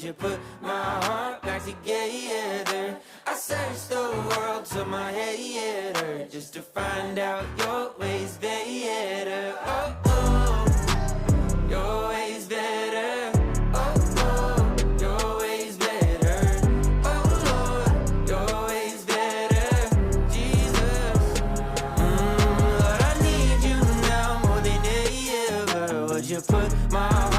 you put my heart back together? I searched the world till my head hurt just to find out your ways better. Oh, oh, your ways better. Oh, oh, your ways better. Oh, Lord, your ways better. Jesus, Lord, I need you now more than ever. Would you put my heart